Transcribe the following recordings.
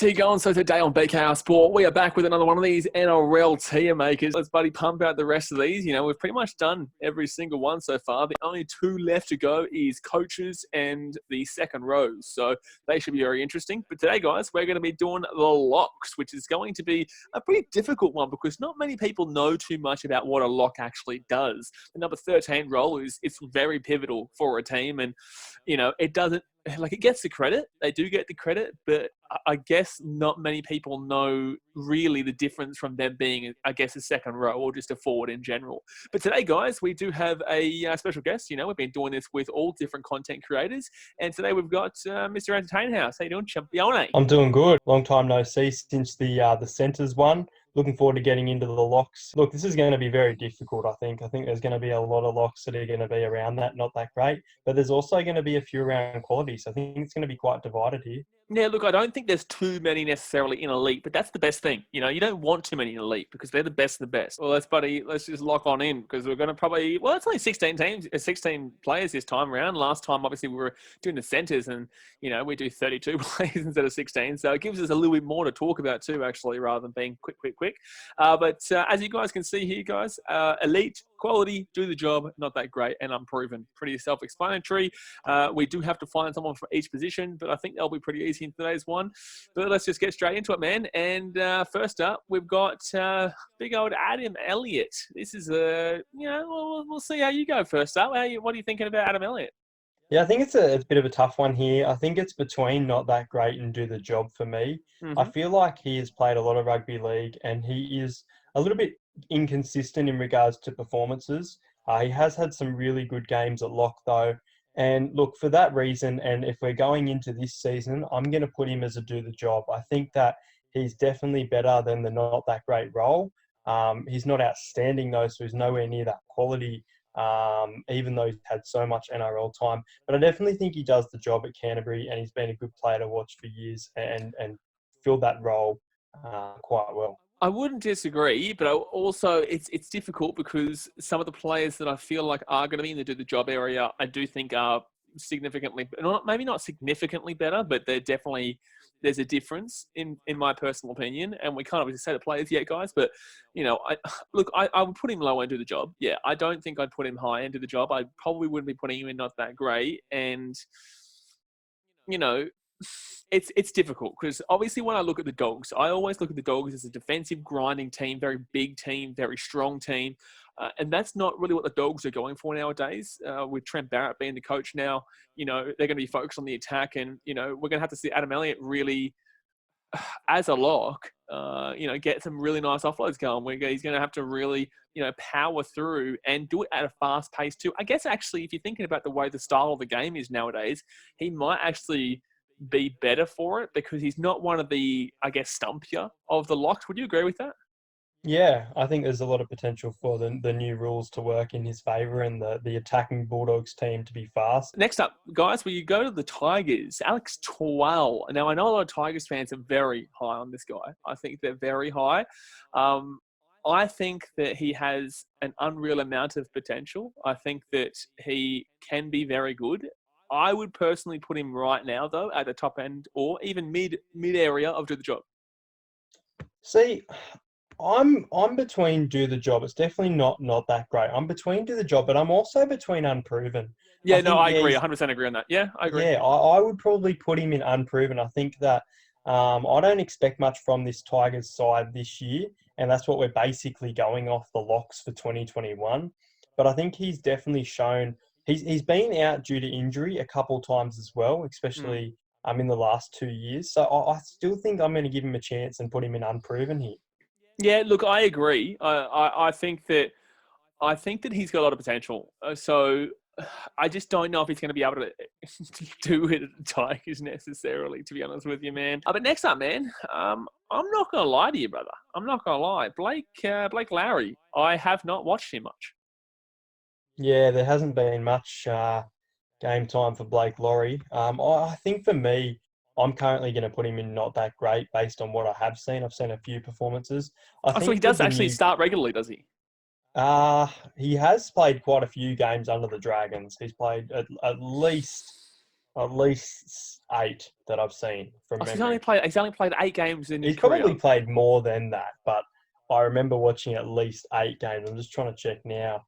How you going? So today on BKRsport, we are back with another one of these NRL tier makers. Let's pump out the rest of these. You know, we've pretty much done every single one so far. The only two left to go is coaches and the second rows. So they should be very interesting. But today, guys, we're going to be doing the locks, which is going to be a pretty difficult one because not many people know too much about what a lock actually does. The number 13 role it's very pivotal for a team, and you know, it doesn't. Like, it gets the credit. They do get the credit, but I guess not many people know really the difference from them being, I guess, a second row or just a forward in general. But today, guys, we do have a special guest. You know, we've been doing this with all different content creators, and today we've got Mr. Entertain House. How you doing, Champione? I'm doing good. Long time no see since the centres one. Looking forward to getting into the locks. Look, this is going to be very difficult, I think. I think there's going to be a lot of locks that are going to be around that, not that great. But there's also going to be a few around quality. So I think it's going to be quite divided here. Yeah, look, I don't think there's too many necessarily in elite, but that's the best thing. You know, you don't want too many in elite because they're the best of the best. Well, let's just lock on in because we're going to probably, well, it's only 16 teams, 16 players this time around. Last time, obviously, we were doing the centres and, you know, we do 32 players instead of 16. So it gives us a little bit more to talk about too, actually, rather than being quick. But as you guys can see here, guys, elite, quality, do the job, not that great, and unproven. Pretty self-explanatory. We do have to find someone for each position, but I think they'll be pretty easy in today's one. But let's just get straight into it, man. And first up, we've got big old Adam Elliott. This is we'll see how you go first up. What are you thinking about Adam Elliott? Yeah, I think it's a bit of a tough one here. I think it's between not that great and do the job for me. Mm-hmm. I feel like he has played a lot of rugby league and he is a little bit inconsistent in regards to performances. He has had some really good games at lock though. And look, for that reason, and if we're going into this season, I'm going to put him as a do the job. I think that he's definitely better than the not that great role. He's not outstanding though, so he's nowhere near that quality, even though he's had so much NRL time. But I definitely think he does the job at Canterbury, and he's been a good player to watch for years and filled that role quite well. I wouldn't disagree, but also it's difficult because some of the players that I feel like are going to be in the do the job area, I do think are significantly, maybe not significantly better, but there's a difference in my personal opinion. And we can't obviously say the players yet, guys, but you know, I would put him low and do the job. Yeah, I don't think I'd put him high and do the job. I probably wouldn't be putting him in not that great. And you know, it's difficult because obviously when I look at the Dogs, I always look at the Dogs as a defensive grinding team, very big team, very strong team. And that's not really what the Dogs are going for nowadays. With Trent Barrett being the coach now, you know, they're going to be focused on the attack. And, you know, we're going to have to see Adam Elliott really, as a lock, you know, get some really nice offloads going. He's going to have to really, you know, power through and do it at a fast pace too. I guess actually, if you're thinking about the way the style of the game is nowadays, he might actually be better for it because he's not one of the, I guess, stumpier of the locks. Would you agree with that? Yeah, I think there's a lot of potential for the new rules to work in his favour and the attacking Bulldogs team to be fast. Next up, guys, we go to the Tigers. Alex Twal. Now, I know a lot of Tigers fans are very high on this guy. I think they're very high. I think that he has an unreal amount of potential. I think that he can be very good. I would personally put him right now, though, at the top end or even mid area of do the job. See, I'm between do the job. It's definitely not that great. I'm between do the job, but I'm also between unproven. Yeah, I agree. 100% agree on that. Yeah, I agree. Yeah, I would probably put him in unproven. I think that I don't expect much from this Tigers side this year, and that's what we're basically going off the locks for 2021. But I think he's definitely shown he's been out due to injury a couple of times as well, especially in the last 2 years. So I still think I'm going to give him a chance and put him in unproven here. Yeah, look, I agree. I think that he's got a lot of potential. So I just don't know if he's going to be able to do it at the Tigers necessarily, to be honest with you, man. But next up, man, I'm not going to lie to you, brother. I'm not going to lie. Blake Lowrie, I have not watched him much. Yeah, there hasn't been much game time for Blake Lowrie. I think for me, I'm currently going to put him in not that great based on what I have seen. I've seen a few performances. So he does actually start regularly, does he? He has played quite a few games under the Dragons. He's played at least At least 8 that I've seen from Oh, so memory. he's only played 8 games in his He's career. probably played more than that, but I remember watching at least 8 games. I'm just trying to check now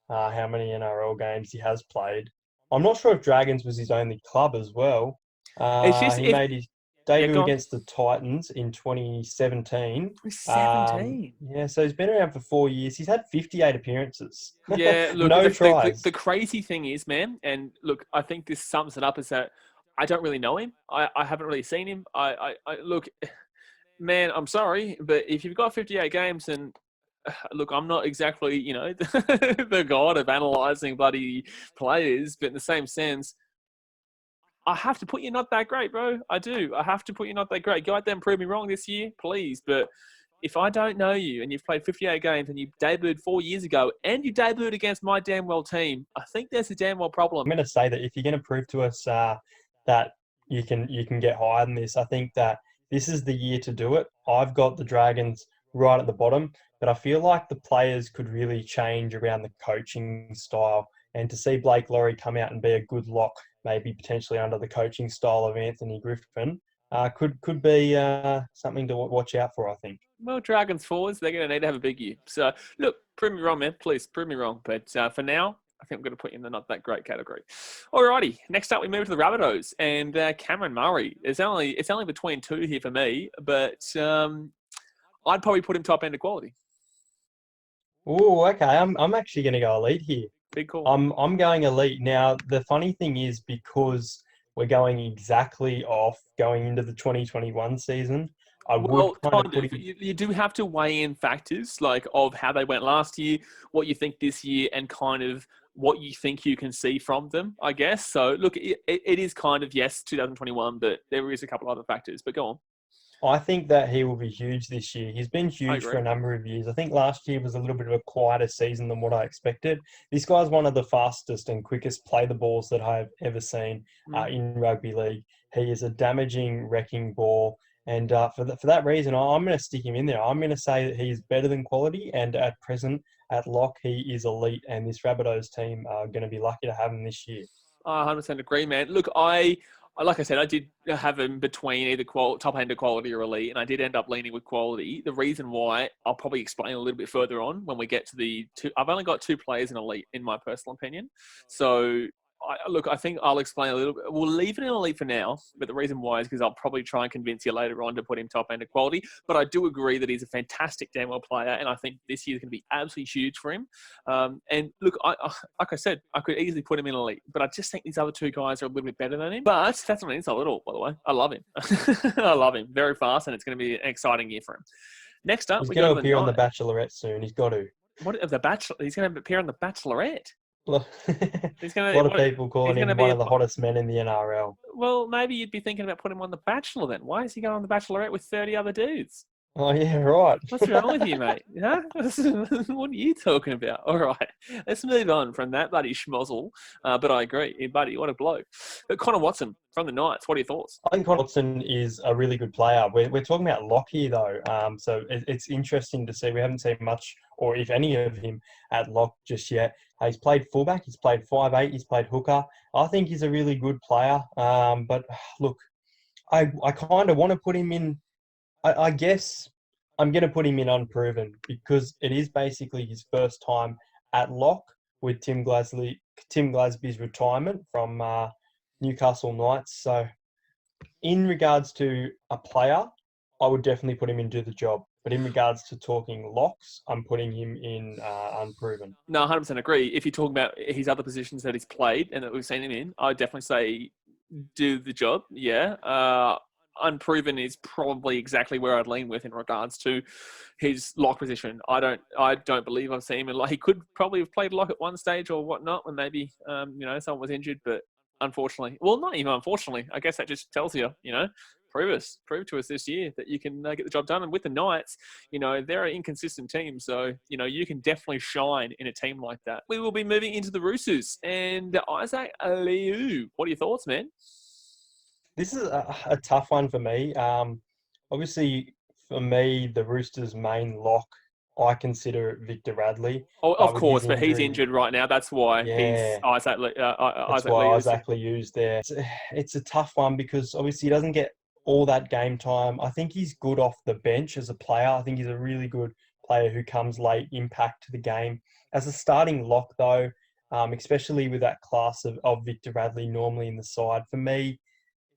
how many NRL games he has played. I'm not sure if Dragons was his only club as well. It's just He if made his yeah, debut go on. against the Titans in 2017. He's 17. Yeah, so he's been around for 4 years. He's had 58 appearances. Yeah, look, No the tries. the crazy thing is, man, and look, I think this sums it up is that I don't really know him. I haven't really seen him. I look, man, I'm sorry, but if you've got 58 games and look, I'm not exactly, the god of analysing bloody players, but in the same sense, I have to put you not that great, bro. I do. I have to put you not that great. Go out there and prove me wrong this year, please. But if I don't know you and you've played 58 games and you debuted 4 years ago and you debuted against my damn well team, I think there's a damn well problem. I'm going to say that if you're going to prove to us that you can get higher than this, I think that this is the year to do it. I've got the Dragons right at the bottom, but I feel like the players could really change around the coaching style. And to see Blake Lowrie come out and be a good lock, maybe potentially under the coaching style of Anthony Griffin, could be something to watch out for, I think. Well, Dragons forwards, they're going to need to have a big year. So, look, prove me wrong, man. Please, prove me wrong. But for now, I think I'm going to put you in the not that great category. Alrighty, next up we move to the Rabbitohs and Cameron Murray. It's only between 2 here for me, but I'd probably put him top end of quality. Oh, okay. I'm actually going to go elite here. Big call. I'm going elite. Now, the funny thing is because we're going exactly off going into the 2021 season, I would kind of put him. You do have to weigh in factors like of how they went last year, what you think this year, and kind of what you think you can see from them, I guess. So, look, it is kind of, yes, 2021, but there is a couple other factors. But go on. I think that he will be huge this year. He's been huge for a number of years. I think last year was a little bit of a quieter season than what I expected. This guy's one of the fastest and quickest play the balls that I've ever seen in rugby league. He is a damaging, wrecking ball. And for that reason, I'm going to stick him in there. I'm going to say that he is better than quality. And at present, at lock, he is elite. And this Rabbitohs team are going to be lucky to have him this year. I 100% agree, man. Look, like I said, I did have him between either top end of quality or elite, and I did end up leaning with quality. The reason why, I'll probably explain a little bit further on when we get to the two. I've only got 2 players in elite, in my personal opinion. So, I think I'll explain a little bit. We'll leave it in elite for now, but the reason why is because I'll probably try and convince you later on to put him top end of quality. But I do agree that he's a fantastic damn well player, and I think this year is going to be absolutely huge for him. And look, like I said, I could easily put him in elite, but I just think these other 2 guys are a little bit better than him. But that's not an insult at all, by the way. I love him. I love him. Very fast, and it's going to be an exciting year for him. Next up, he's going to appear on The Bachelorette soon. He's got to. What of the Bachelor? He's going to appear on The Bachelorette. A lot of people calling him one of the hottest men in the NRL. Well, maybe you'd be thinking about putting him on The Bachelor then. Why is he going on The Bachelorette with 30 other dudes? Oh, yeah, right. What's wrong with you, mate? Huh? What are you talking about? All right, let's move on from that bloody schmozzle. But I agree. Buddy, what a bloke. But Connor Watson from the Knights, what are your thoughts? I think Connor Watson is a really good player. We're talking about lock here, though. So it's interesting to see. We haven't seen much, or if any of him, at lock just yet. He's played fullback. He's played 5'8". He's played hooker. I think he's a really good player. But, look, I kind of want to put him in. I guess I'm going to put him in unproven because it is basically his first time at lock with Tim Glasby's retirement from Newcastle Knights. So in regards to a player, I would definitely put him in do the job. But in regards to talking locks, I'm putting him in unproven. No, 100% agree. If you're talking about his other positions that he's played and that we've seen him in, I'd definitely say do the job. Yeah. Unproven is probably exactly where I'd lean with in regards to his lock position. I don't believe I've seen him. He could probably have played lock at one stage or whatnot when maybe someone was injured, but unfortunately, well, not even unfortunately, I guess that just tells you, prove to us this year that you can get the job done. And with the Knights, they're an inconsistent team, so you can definitely shine in a team like that. We will be moving into the Roosters and Isaah Yeo. What are your thoughts, man? This is a tough one for me. Obviously, for me, the Roosters' main lock I consider Victor Radley. Oh, But of with his course, but he's injury, injured right now. That's why he's yeah, that's Isaac why Lee is. Isaac Liu's there. It's a tough one because obviously he doesn't get all that game time. I think he's good off the bench as a player. I think he's a really good player who comes late, impact to the game. As a starting lock, though, especially with that class of Victor Radley normally in the side, for me,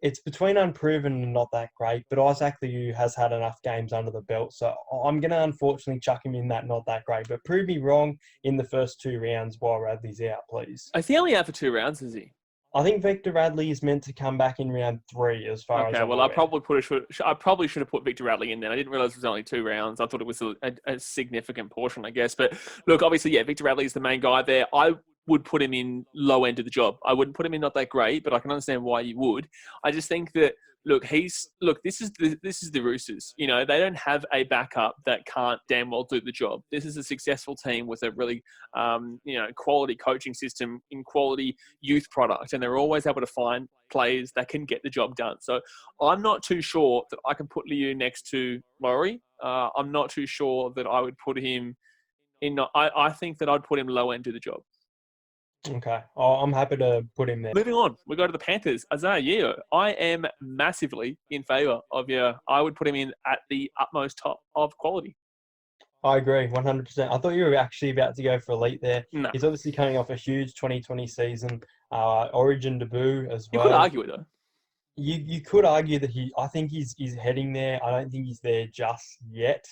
it's between unproven and not that great, but Isaac Liu has had enough games under the belt, so I'm going to unfortunately chuck him in that not that great. But prove me wrong in the first 2 rounds while Radley's out, please. Is he only out for 2 rounds? Is he? I think Victor Radley is meant to come back in round 3, as far as Okay, I'm well, aware. I probably should have put Victor Radley in there. I didn't realize it was only 2 rounds. I thought it was a significant portion, I guess. But look, obviously, yeah, Victor Radley is the main guy there. I would put him in low end of the job. I wouldn't put him in not that great, but I can understand why you would. I just think that this is the Roosters. You know, they don't have a backup that can't damn well do the job. This is a successful team with a really quality coaching system in quality youth product, and they're always able to find players that can get the job done. So I'm not too sure that I can put Liu next to Lowrie. I'm not too sure that I would put him in. I think that I'd put him low end to the job. Okay, I'm happy to put him there. Moving on, we go to the Panthers. Isaah Yeo. I am massively in favour of Yeo. I would put him in at the utmost top of quality. I agree, 100%. I thought you were actually about to go for elite there. No. He's obviously coming off a huge 2020 season, Origin debut as well. You could argue it, though. You could argue that I think he's heading there. I don't think he's there just yet.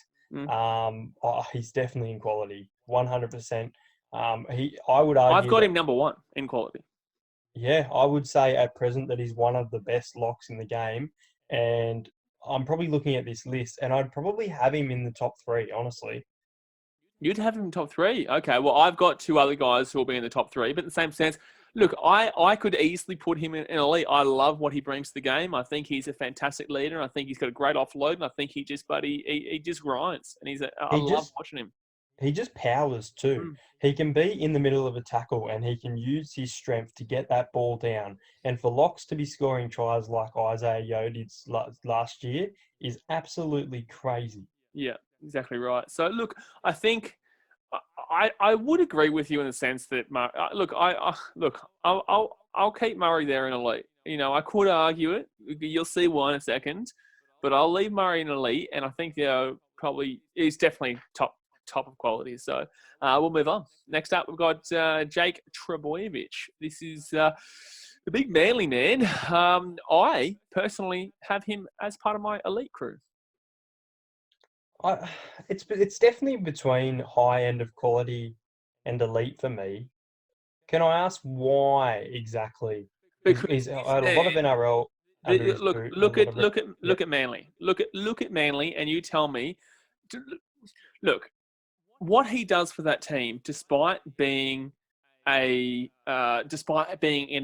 He's definitely in quality, 100%. I would argue I've got him number 1 in quality. Yeah, I would say at present that he's one of the best locks in the game, and I'm probably looking at this list, and I'd probably have him in the top 3, honestly. You'd have him in top 3. Okay, well, I've got 2 other guys who will be in the top 3, but in the same sense, look, I could easily put him in elite. I love what he brings to the game. I think he's a fantastic leader. I think he's got a great offload, and I think he just grinds, and I love watching him. He just powers too. He can be in the middle of a tackle and he can use his strength to get that ball down. And for locks to be scoring tries like Isaah Yeo did last year is absolutely crazy. Yeah, exactly right. So look, I think I would agree with you in the sense that I'll keep Murray there in elite. You know, I could argue it. You'll see why in a second, but I'll leave Murray in elite, and I think probably he's definitely top of quality. So we'll move on. Next up, we've got Jake Trbojevic. This is the big manly man. I personally have him as part of my elite crew. It's definitely between high end of quality and elite for me. Can I ask why exactly? Because he's had a lot of NRL. Look at Manly. Look at Manly, and you tell me. Look, what he does for that team, despite being in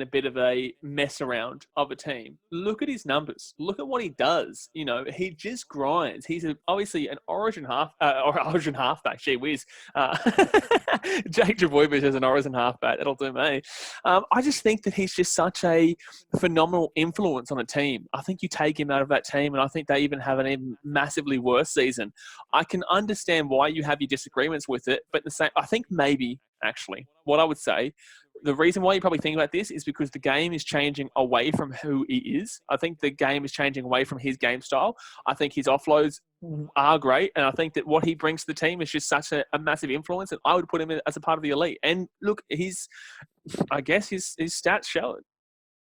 a bit of a mess around of a team. Look at his numbers. Look at what he does. You know, he just grinds. He's obviously an Origin halfback. Gee whiz. Jake Trbojevic is an Origin halfback. That'll do me. I just think that he's just such a phenomenal influence on a team. I think you take him out of that team, and I think they even have an even massively worse season. I can understand why you have your disagreements with it, but I think maybe, actually, what I would say, the reason why you probably think about this is because the game is changing away from who he is. I think the game is changing away from his game style. I think his offloads are great, and I think that what he brings to the team is just such a massive influence, and I would put him as a part of the elite. And look, his stats show it.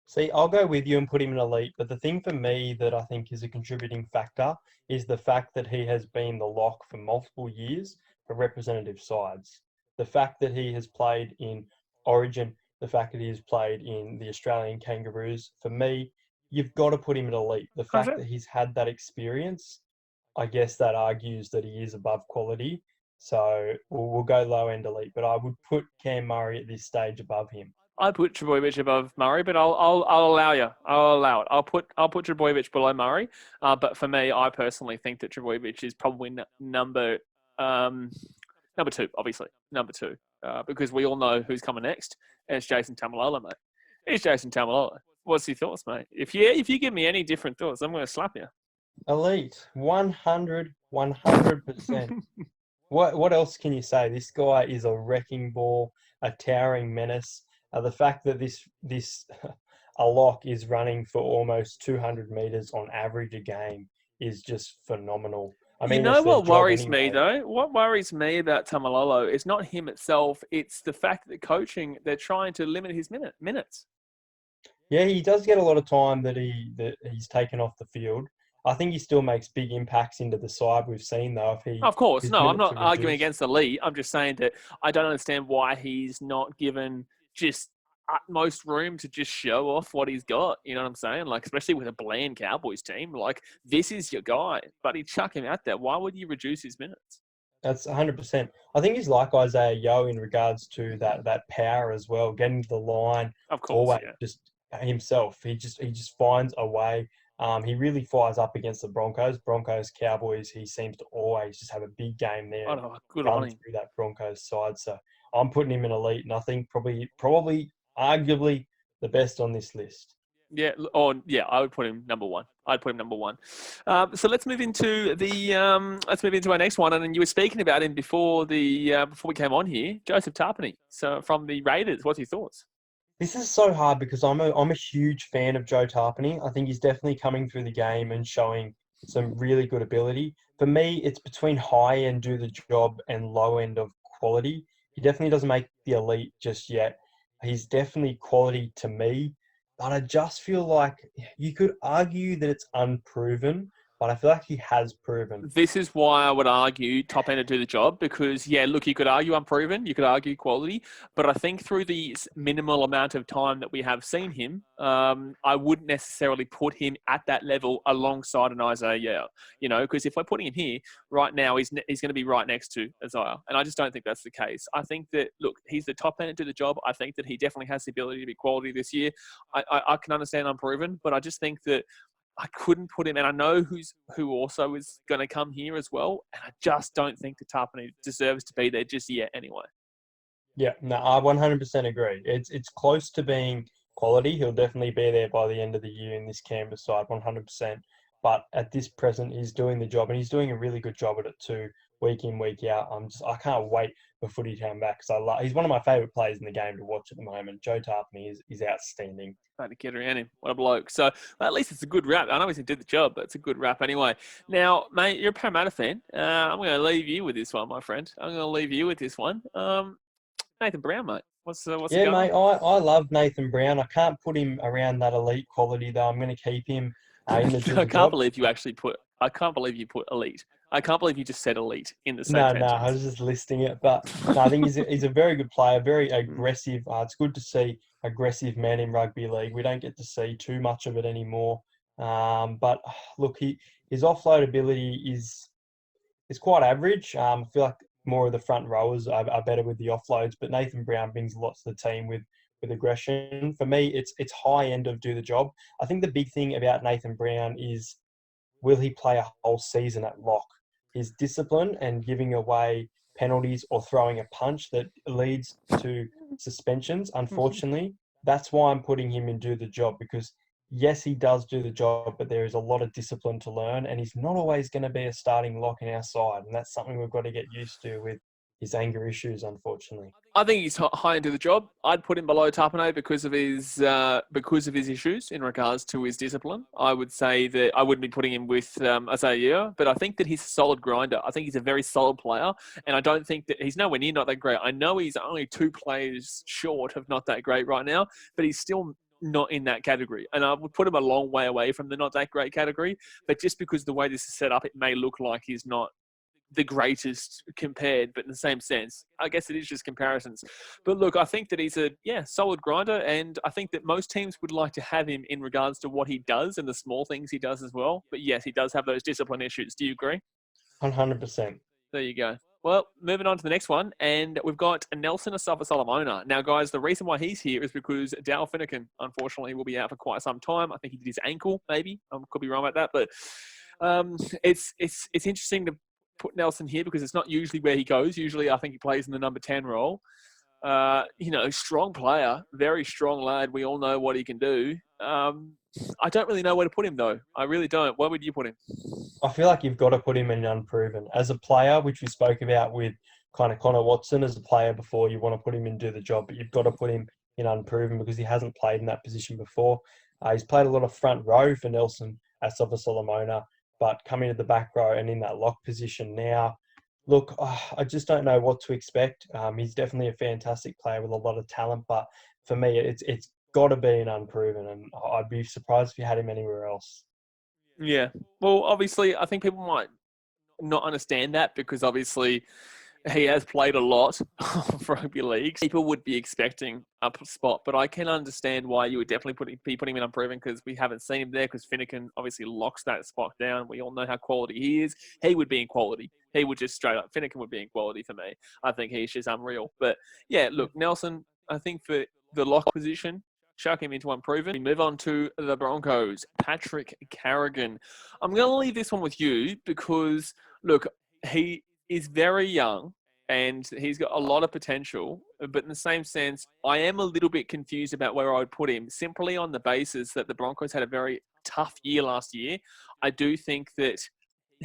See, I'll go with you and put him in elite, but the thing for me that I think is a contributing factor is the fact that he has been the lock for multiple years for representative sides. The fact that he has played in Origin, the fact that he has played in the Australian Kangaroos, for me, you've got to put him in elite. The fact that he's had that experience, I guess that argues that he is above quality. So we'll go low end elite, but I would put Cam Murray at this stage above him. I put Trbojevic above Murray, but I'll allow you. I'll allow it. I'll put Trbojevic below Murray. But for me, I personally think that Trbojevic is probably number 2, obviously. Number 2. Because we all know who's coming next, and it's Jason Taumalolo, mate. It's Jason Taumalolo. What's your thoughts, mate? If you give me any different thoughts, I'm going to slap you. Elite, 100%. What else can you say? This guy is a wrecking ball, a towering menace. The fact that this a lock is running for almost 200 meters on average a game is just phenomenal. I You mean, know it's their what job worries me anyway. though? What worries me about Taumalolo is not him itself. It's the fact that coaching, they're trying to limit his minutes. Yeah, he does get a lot of time that he's taken off the field. I think he still makes big impacts into the side. We've seen though if Of course, his no, I'm minutes not are arguing reduced. against the lead. I'm just saying that I don't understand why he's not given just utmost room to just show off what he's got. You know what I'm saying? Like, especially with a bland Cowboys team, like this is your guy, but he chuck him out there. Why would you reduce his minutes? That's 100%. I think he's like Isaah Yeo in regards to that power as well, getting to the line Of course, always yeah. just himself. He just finds a way. He really fires up against the Broncos, Cowboys. He seems to always just have a big game there Oh, and no, good on run him. through that Broncos side. So I'm putting him in elite, and I think probably arguably the best on this list. Yeah. Oh, yeah. I would put him number one. I'd put him number one. So let's move into our next one. And then you were speaking about him before before we came on here, Joseph Tarpany. So from the Raiders, what's your thoughts? This is so hard because I'm a huge fan of Joe Tarpany. I think he's definitely coming through the game and showing some really good ability. For me, it's between high end do the job and low end of quality. He definitely doesn't make the elite just yet. He's definitely quality to me, but I just feel like you could argue that it's unproven, but I feel like he has proven. This is why I would argue top end to do the job because, yeah, look, you could argue unproven, you could argue quality, but I think through the minimal amount of time that we have seen him, I wouldn't necessarily put him at that level alongside an Isaah Yeo, because if we're putting him here right now, he's going to be right next to Isaiah. And I just don't think that's the case. I think that, look, he's the top end to do the job. I think that he definitely has the ability to be quality this year. I can understand unproven, but I just think that I couldn't put him, and I know who also is going to come here as well, and I just don't think the Tapine deserves to be there just yet anyway. Yeah, no, I 100% agree. It's close to being quality. He'll definitely be there by the end of the year in this Canberra side, 100%. But at this present, he's doing the job, and he's doing a really good job at it too, week in, week out. I can't wait for footy to come back because he's one of my favourite players in the game to watch at the moment. Joe Tarpany is outstanding. Had to get around him. What a bloke. So at least it's a good wrap. I know he did the job, but it's a good wrap anyway. Now, mate, you're a Parramatta fan. I'm going to leave you with this one, my friend. I'm going to leave you with this one. Nathan Brown, mate. What's it Yeah, going on? mate, I love Nathan Brown. I can't put him around that elite quality though. I'm going to keep him in the do I the can't job. believe you actually put. I can't believe you put elite. I can't believe you just said elite in the same No, I sentence. was just listing it, but no, I think he's a very good player, very aggressive. It's good to see aggressive men in rugby league. We don't get to see too much of it anymore. But look, his offload ability is quite average. I feel like more of the front rowers are better with the offloads, but Nathan Brown brings lots to the team with aggression. For me, it's high end of do the job. I think the big thing about Nathan Brown is will he play a whole season at lock? His discipline and giving away penalties or throwing a punch that leads to suspensions, unfortunately, that's why I'm putting him in do the job because yes, he does do the job, but there is a lot of discipline to learn, and he's not always going to be a starting lock in our side, and that's something we've got to get used to with his anger issues, unfortunately. I think he's high into the job. I'd put him below Tapine because of his issues in regards to his discipline. I would say that I wouldn't be putting him with Isaah Yeo, but I think that he's a solid grinder. I think he's a very solid player, and I don't think that he's nowhere near not that great. I know he's only 2 players short of not that great right now, but he's still not in that category. And I would put him a long way away from the not that great category, but just because the way this is set up, it may look like he's not the greatest compared, but in the same sense, I guess it is just comparisons. But look, I think that he's a solid grinder, and I think that most teams would like to have him in regards to what he does and the small things he does as well. But yes, he does have those discipline issues. Do you agree? 100%. There you go. Well, moving on to the next one, and we've got Nelson Asofa-Solomona. Now, guys, the reason why he's here is because Dal Finucane, unfortunately, will be out for quite some time. I think he did his ankle, maybe. I could be wrong about that, but it's interesting to put Nelson here because it's not usually where he goes. Usually, I think he plays in the number 10 role. Strong player, very strong lad. We all know what he can do. I don't really know where to put him, though. I really don't. Where would you put him? I feel like you've got to put him in Unproven. As a player, which we spoke about with kind of Connor Watson as a player before, you want to put him in do the job, but you've got to put him in Unproven because he hasn't played in that position before. He's played a lot of front row for Nelson Asofa-Solomona, but coming to the back row and in that lock position now, look, I just don't know what to expect. He's definitely a fantastic player with a lot of talent, but for me, it's got to be an Unproven, and I'd be surprised if you had him anywhere else. Yeah. Well, obviously, I think people might not understand that because obviously he has played a lot for rugby league. People would be expecting a spot, but I can understand why you would definitely be putting him in Unproven because we haven't seen him there because Finucane obviously locks that spot down. We all know how quality he is. He would be in quality. He would just straight up, Finucane would be in quality for me. I think he's just unreal. But yeah, look, Nelson, I think for the lock position, chuck him into Unproven. We move on to the Broncos. Patrick Carrigan. I'm going to leave this one with you because, look, he is very young and he's got a lot of potential. But in the same sense, I am a little bit confused about where I would put him simply on the basis that the Broncos had a very tough year last year. I do think that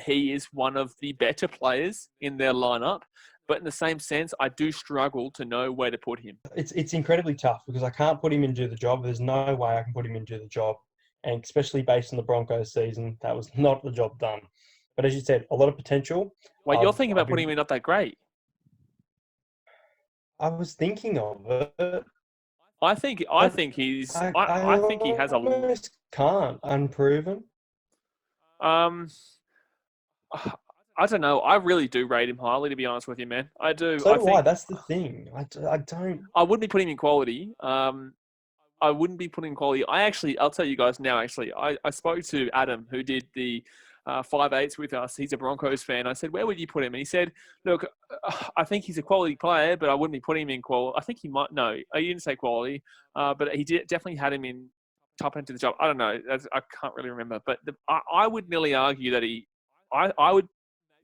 he is one of the better players in their lineup. But in the same sense, I do struggle to know where to put him. It's incredibly tough because I can't put him in do the job. There's no way I can put him in do the job. And especially based on the Broncos season, that was not the job done. But as you said, a lot of potential. Wait, you're thinking about putting him in not that great? I was thinking of it. I think he's. I think he has a. Almost can't Unproven. I don't know. I really do rate him highly, to be honest with you, man. I do. So do I. That's the thing. I don't. I wouldn't be putting him in quality. I wouldn't be putting in quality. I'll tell you guys now, actually. I spoke to Adam, who did the 5/8s with us. He's a Broncos fan. I said, where would you put him? And he said, look, I think he's a quality player, but I wouldn't be putting him in quality. I think he might. No, he didn't say quality, but he definitely had him in top end of the job. I don't know. I can't really remember. But I would nearly argue that I would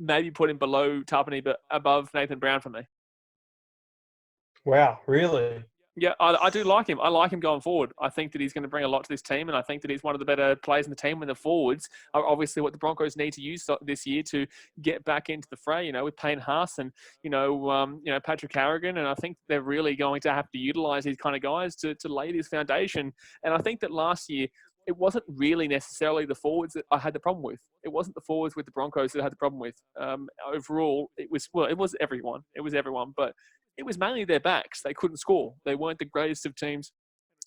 maybe put him below Tapine, but above Nathan Brown for me. Wow, really? Yeah, I do like him. I like him going forward. I think that he's going to bring a lot to this team, and I think that he's one of the better players in the team when the forwards are obviously what the Broncos need to use this year to get back into the fray, with Payne Haas and, Patrick Carrigan. And I think they're really going to have to utilise these kind of guys to lay this foundation. And I think that last year, it wasn't really necessarily the forwards that I had the problem with. It wasn't the forwards with the Broncos that I had the problem with. Overall, it was everyone. It was everyone, but it was mainly their backs. They couldn't score. They weren't the greatest of teams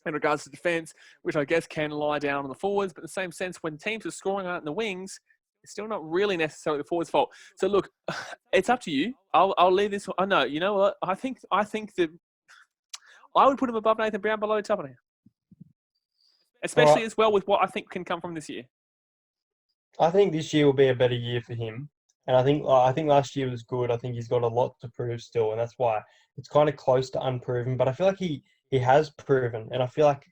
in regards to defence, which I guess can lie down on the forwards. But in the same sense, when teams are scoring out in the wings, it's still not really necessarily the forwards' fault. So look, it's up to you. I'll leave this. I know. You know what? I think that I would put him above Nathan Brown, below Tapine. Especially as well with what I think can come from this year. I think this year will be a better year for him. And I think last year was good. I think he's got a lot to prove still. And that's why it's kind of close to Unproven. But I feel like he has proven. And I feel like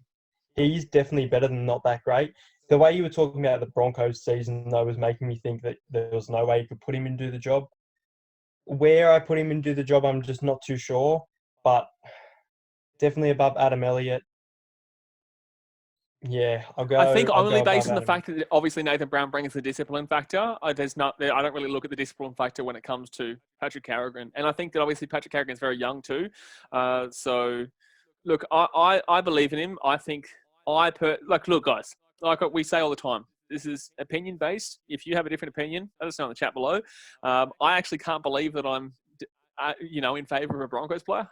he's definitely better than not that great. The way you were talking about the Broncos season, though, was making me think that there was no way you could put him in do the job. Where I put him in do the job, I'm just not too sure. But definitely above Adam Elliott. Yeah, I'll go. I think only based on the fact that obviously Nathan Brown brings the discipline factor. I don't really look at the discipline factor when it comes to Patrick Carrigan, and I think that obviously Patrick Carrigan is very young too. So, look, I believe in him. I think look, guys, like we say all the time, this is opinion based. If you have a different opinion, let us know in the chat below. I actually can't believe that I'm in favour of a Broncos player.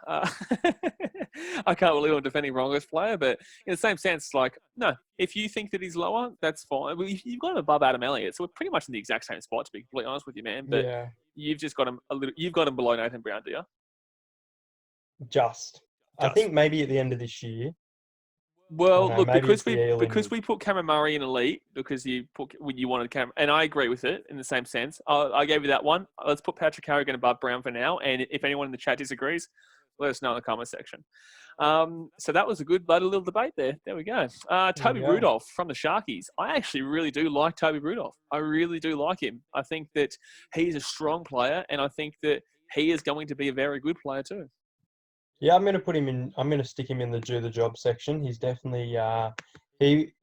I can't believe I'm defending a Broncos player, but in the same sense, no, if you think that he's lower, that's fine. Well, you've got him above Adam Elliott, so we're pretty much in the exact same spot, to be completely honest with you, man. But you've just got him you've got him below Nathan Brown, do you? Just. I think maybe at the end of this year. Well, look, because we put Cameron Murray in elite because you wanted Cameron, and I agree with it in the same sense. I gave you that one. Let's put Patrick Carrigan above Brown for now, and if anyone in the chat disagrees, let us know in the comment section. So that was a good little debate there. There we go. Toby Rudolf from the Sharkies. I actually really do like Toby Rudolf. I really do like him. I think that he's a strong player, and I think that he is going to be a very good player too. Yeah, I'm going to put him in. I'm going to stick him in the do the job section. He's definitely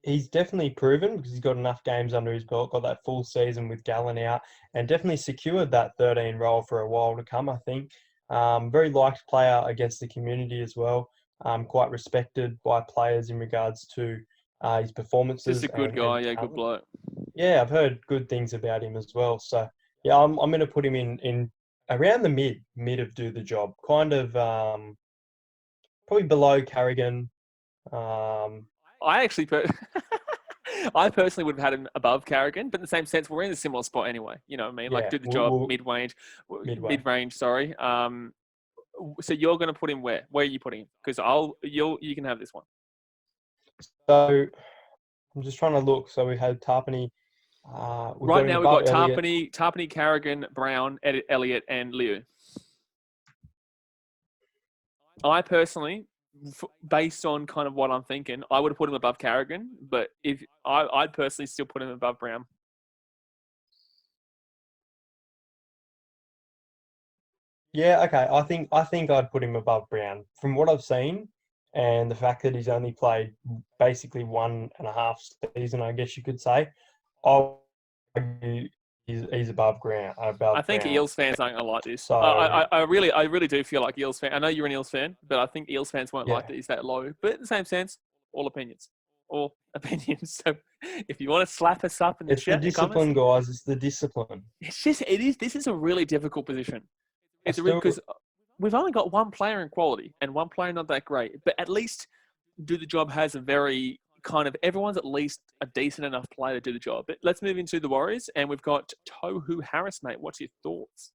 he's definitely proven because he's got enough games under his belt, got that full season with Gallen out, and definitely secured that 13 role for a while to come. I think very liked player against the community as well. Quite respected by players in regards to his Just performances a good and guy, yeah, good talent. bloke. Yeah, I've heard good things about him as well. So yeah, I'm going to put him in around the mid of do the job, kind of probably below Carrigan. Um, I actually, I personally would have had him above Carrigan, but in the same sense, we're in a similar spot anyway. You know what I mean? Like yeah, do the job, we'll mid-range, midway. mid-range. Sorry. So you're going to put him where? Where are you putting him? Because you can have this one. So I'm just trying to look. So we had Tapine. We've Right got him now we've above got Elliott. Tapine, Carrigan, Brown, Elliott, and Liu. I personally, based on kind of what I'm thinking, I would have put him above Carrigan, but if I'd personally still put him above Brown. Yeah, okay. I think I'd put him above Brown from what I've seen, and the fact that he's only played basically 1.5 season, I guess you could say. I'll argue he's above ground, I above think Brown. Eels fans aren't gonna like this. So I really do feel like Eels fan. I know you're an Eels fan, but I think Eels fans won't like yeah, that he's that low. But in the same sense, all opinions, all opinions. So if you want to slap us up in the it's the chat, in the comments, discipline, guys. It's the discipline. it's just it is. This is a really difficult position. I It's a still because we've only got one player in quality and one player not that great. But at least do the job has a very kind of everyone's at least a decent enough player to do the job. But let's move into the Warriors, and we've got Tohu Harris, mate. What's your thoughts?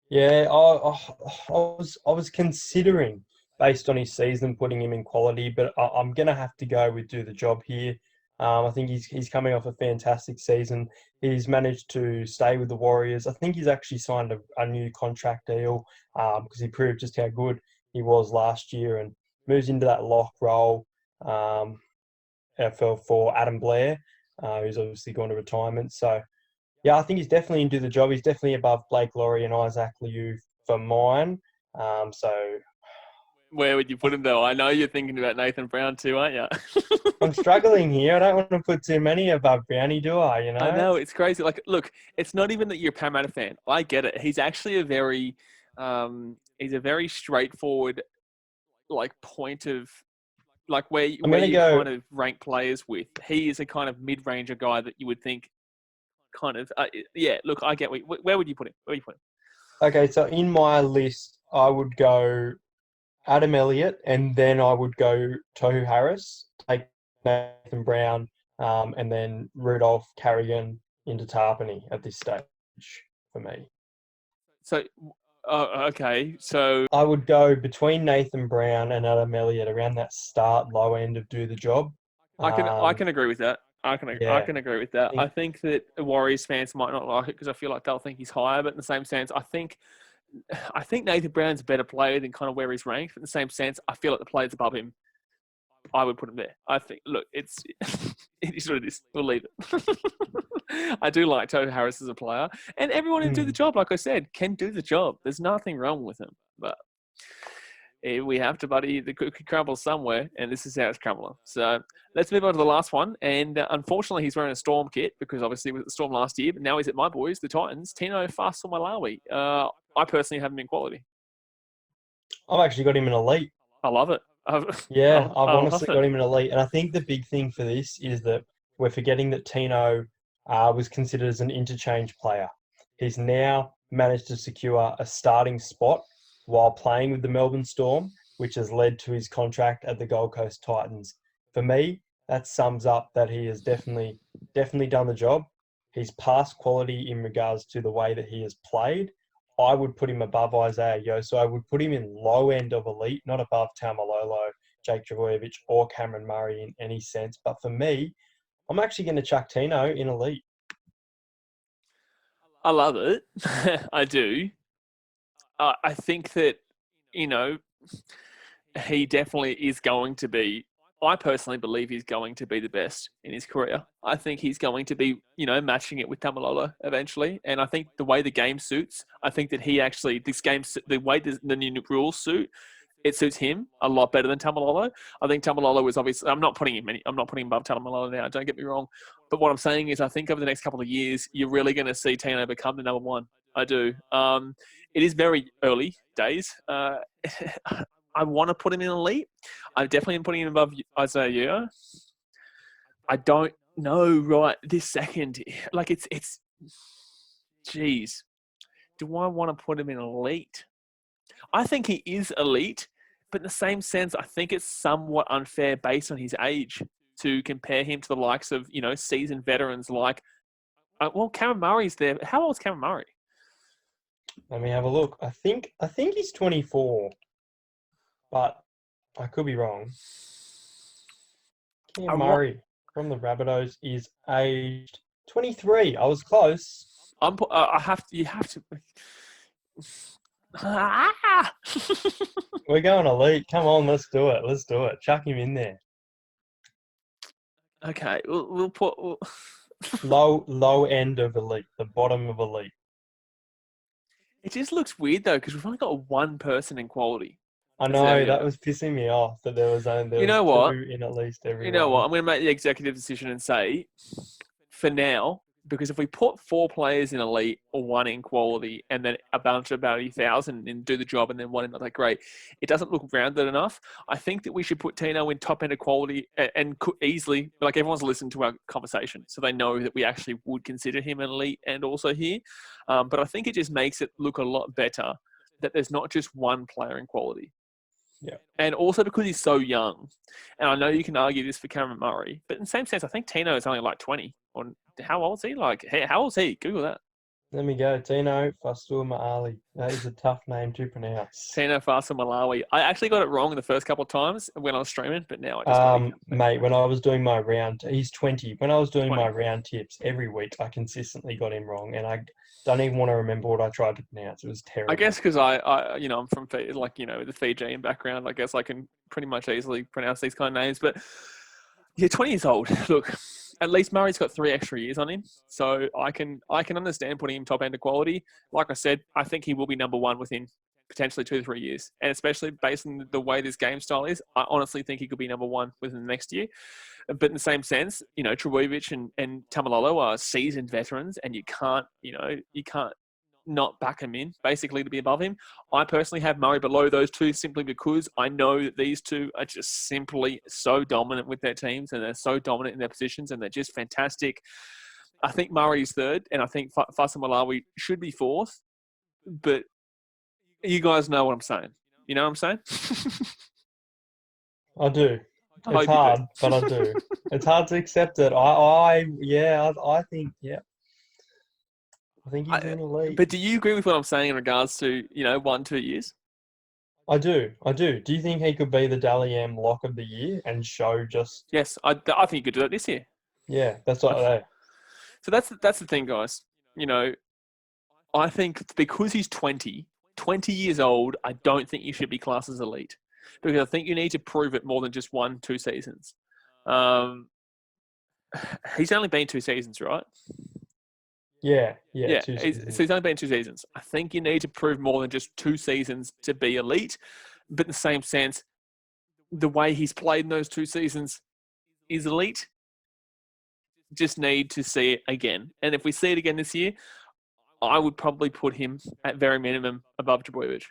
Yeah, I was considering based on his season putting him in quality, but I'm gonna have to go with do the job here. I think he's coming off a fantastic season. He's managed to stay with the Warriors. I think he's actually signed a new contract deal because he proved just how good he was last year and moves into that lock role for Adam Blair, who's obviously gone to retirement. So yeah, I think he's definitely into the job. He's definitely above Blake Lowrie and Isaah Yeo for mine. So Where would you put him though? I know you're thinking about Nathan Brown too, aren't you? I'm struggling here. I don't want to put too many above Brownie, do I? You I know? know it's crazy. Like, look, it's not even that you're a Parramatta fan. I get it. He's actually he's a very straightforward, like point of, like I'm where going to you go. kind of rank players with. He is a kind of mid-ranger guy that you would think, kind of, yeah. Look, I get where would you put him? Where would you put him? Okay, so in my list, I would go Adam Elliott and then I would go Tohu Harris, take Nathan Brown, and then Rudolf Carrigan into Tarpany at this stage for me. So, okay, so I would go between Nathan Brown and Adam Elliott around that start low end of do the job. I Um, can agree with that. I yeah, can agree with I that. I think think that the Warriors fans might not like it because I feel like they'll think he's higher. But in the same sense, I think Nathan Brown's a better player than kind of where he's ranked. But in the same sense, I feel like the players above him, I would put him there. I think. Look, it's it is what it is. We'll leave it. I do like Toby Harris as a player, and everyone who do the job, like I said, can do the job. There's nothing wrong with him, but we have to, buddy. The cookie crumbles somewhere, and this is how it's crumbling. So let's move on to the last one. And unfortunately, he's wearing a Storm kit because obviously he was at the Storm last year, but now he's at my boys, the Titans. Tino Fa'asuamaleaui. I personally have him in quality. I've actually got him in elite. I love it. Yeah, I've I love honestly it. got him in elite, and I think the big thing for this is that we're forgetting that Tino was considered as an interchange player. He's now managed to secure a starting spot while playing with the Melbourne Storm, which has led to his contract at the Gold Coast Titans. For me, that sums up that he has definitely done the job. He's passed quality in regards to the way that he has played. I would put him above Isaah Yeo, so I would put him in low end of elite, not above Taumalolo, Jake Trbojevic, or Cameron Murray in any sense. But for me, I'm actually going to chuck Tino in elite. I love it. I do. I think that, you know, he definitely is going to be. I personally believe he's going to be the best in his career. I think he's going to be, matching it with Taumalolo eventually. And I think the way the game suits, I think that he actually, this game, the way the new rules suit, it suits him a lot better than Taumalolo. I think Taumalolo was obviously. I'm not putting him above Taumalolo now. Don't get me wrong, but what I'm saying is, I think over the next couple of years, you're really going to see Tino become the number one. I do. It is very early days. I want to put him in elite. I'm definitely putting him above Isaah Yeo. I don't know right this second. Like it's. Geez, do I want to put him in elite? I think he is elite, but in the same sense, I think it's somewhat unfair based on his age to compare him to the likes of, seasoned veterans like, Cameron Murray's there. How old is Cameron Murray? Let me have a look. I think he's 24, but I could be wrong. Cam Murray from the Rabbitohs is aged 23. I was close. You have to. We're going elite. Come on, let's do it. Chuck him in there. Okay, we'll put low end of elite, the bottom of elite. It just looks weird though because we've only got one person in quality. I know that was pissing me off that there was only two in at least every. You know what? I'm going to make the executive decision and say, for now, because if we put 4 players in elite or 1 in quality and then a bunch of about 1,000 and do the job and then 1 in not that great, it doesn't look rounded enough. I think that we should put Tino in top end of quality and could easily, like everyone's listened to our conversation, so they know that we actually would consider him an elite and also here. But I think it just makes it look a lot better that there's not just one player in quality. Yeah. And also because he's so young, and I know you can argue this for Cameron Murray, but in the same sense, I think Tino is only like 20. Or how old is he? How old is he? Google that. Let me go. Tino Fa'asuamaleaui. That is a tough name to pronounce. Tino Fa'asuamaleaui. I actually got it wrong the first couple of times when I was streaming, but now I just got it. Mate, when I was doing my round, he's 20. When I was doing my round tips every week, I consistently got him wrong, and I don't even want to remember what I tried to pronounce. It was terrible. I guess because I'm from the Fijian background. I guess I can pretty much easily pronounce these kind of names. But yeah, 20 years old. Look, at least Murray's got 3 extra years on him, so I can understand putting him top end of quality. Like I said, I think he will be number 1 within potentially 2 to 3 years, and especially based on the way this game style is, I honestly think he could be number 1 within the next year. But in the same sense, Trbojevic and Taumalolo are seasoned veterans, and you can't not back him in, basically, to be above him. I personally have Murray below those two simply because I know that these two are just simply so dominant with their teams and they're so dominant in their positions and they're just fantastic. I think Murray's 3rd and I think Fa'asuamaleaui should be 4th, but you guys know what I'm saying. You know what I'm saying? I do. It's hard, but I do. It's hard to accept it. I think, yeah. I think he's in the league. But do you agree with what I'm saying in regards to, 1-2 years? I do. Do you think he could be the Dally M lock of the year and show just... Yes, I think he could do that this year. Yeah, that's what I... So that's the thing, guys. I think because he's 20 years old, I don't think you should be classed as elite. Because I think you need to prove it more than just 1-2 seasons. He's only been 2 seasons, right? Yeah. So he's only been 2 seasons. I think you need to prove more than just 2 seasons to be elite. But in the same sense, the way he's played in those 2 seasons is elite. Just need to see it again. And if we see it again this year, I would probably put him at very minimum above Trbojevic.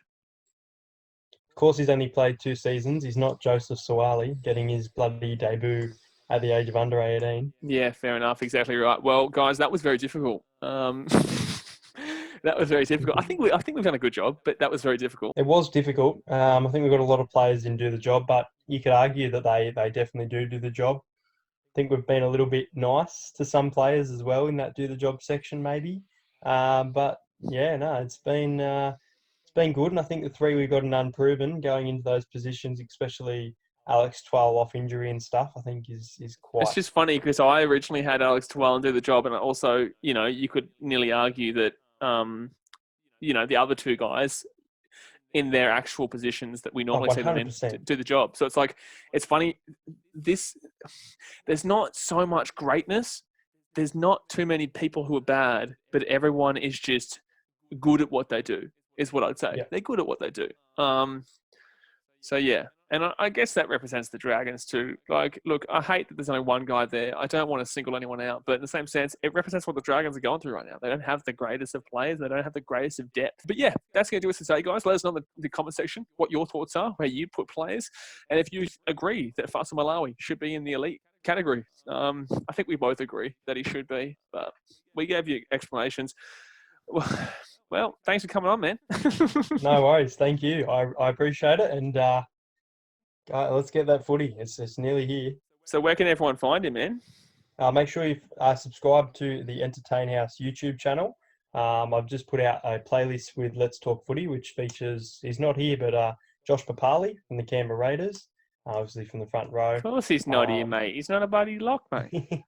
Of course, he's only played 2 seasons. He's not Joseph Suaalii getting his bloody debut at the age of under 18. Yeah, fair enough. Exactly right. Well, guys, that was very difficult. That was very difficult. I think we've done a good job, but that was very difficult. It was difficult. I think we've got a lot of players in do the job, but you could argue that they definitely do the job. I think we've been a little bit nice to some players as well in that do the job section, maybe. But yeah, no, it's been good, and I think the 3 we got an unproven going into those positions, especially Alex Twal off injury and stuff, I think is quite... It's just funny because I originally had Alex Twal and do the job, and also, you could nearly argue that, the other 2 guys in their actual positions that we normally see them in to do the job. So it's funny. There's not so much greatness. There's not too many people who are bad, but everyone is just good at what they do, is what I'd say. Yeah. They're good at what they do. So yeah, and I guess that represents the Dragons too. Like, look, I hate that there's only one guy there. I don't want to single anyone out, but in the same sense, it represents what the Dragons are going through right now. They don't have the greatest of players. They don't have the greatest of depth. But yeah, that's going to do us today, guys. Let us know in the comment section what your thoughts are, where you put players, and if you agree that Fa'asuamaleaui should be in the elite category. I think we both agree that he should be, but we gave you explanations. Well, thanks for coming on, man. No worries. Thank you. I appreciate it. And let's get that footy. It's nearly here. So where can everyone find him, man? Make sure you subscribe to the Entertain House YouTube channel. I've just put out a playlist with Let's Talk Footy, which features, he's not here, but Josh Papali from the Canberra Raiders, obviously from the front row. Of course he's not here, mate. He's not a buddy lock, mate.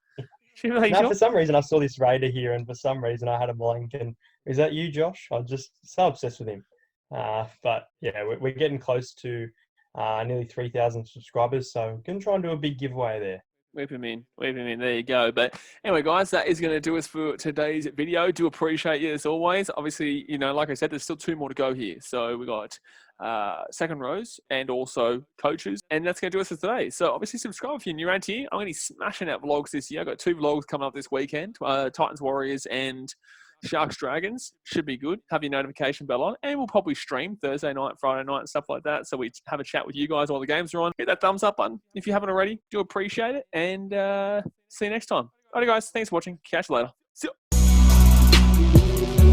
No, for some reason I saw this Raider here, and for some reason I had a blank. And is that you, Josh? I'm just so obsessed with him. But yeah, we're getting close to nearly 3,000 subscribers, so we're going to try and do a big giveaway there. Whip him in. There you go. But anyway, guys, that is going to do us for today's video. Do appreciate you as always. Obviously, you know, like I said, there's still 2 more to go here. So we got second rows and also coaches, and that's going to do us for today. So obviously subscribe if you're new around here. I'm going to be smashing out vlogs this year. I've got 2 vlogs coming up this weekend, Titans Warriors and Sharks Dragons. Should be good. Have your notification bell on, and we'll probably stream Thursday night, Friday night, and stuff like that. So we have a chat with you guys while the games are on. Hit that thumbs up button if you haven't already. Do appreciate it, and see you next time. Alright, guys, thanks for watching. Catch you later. See ya.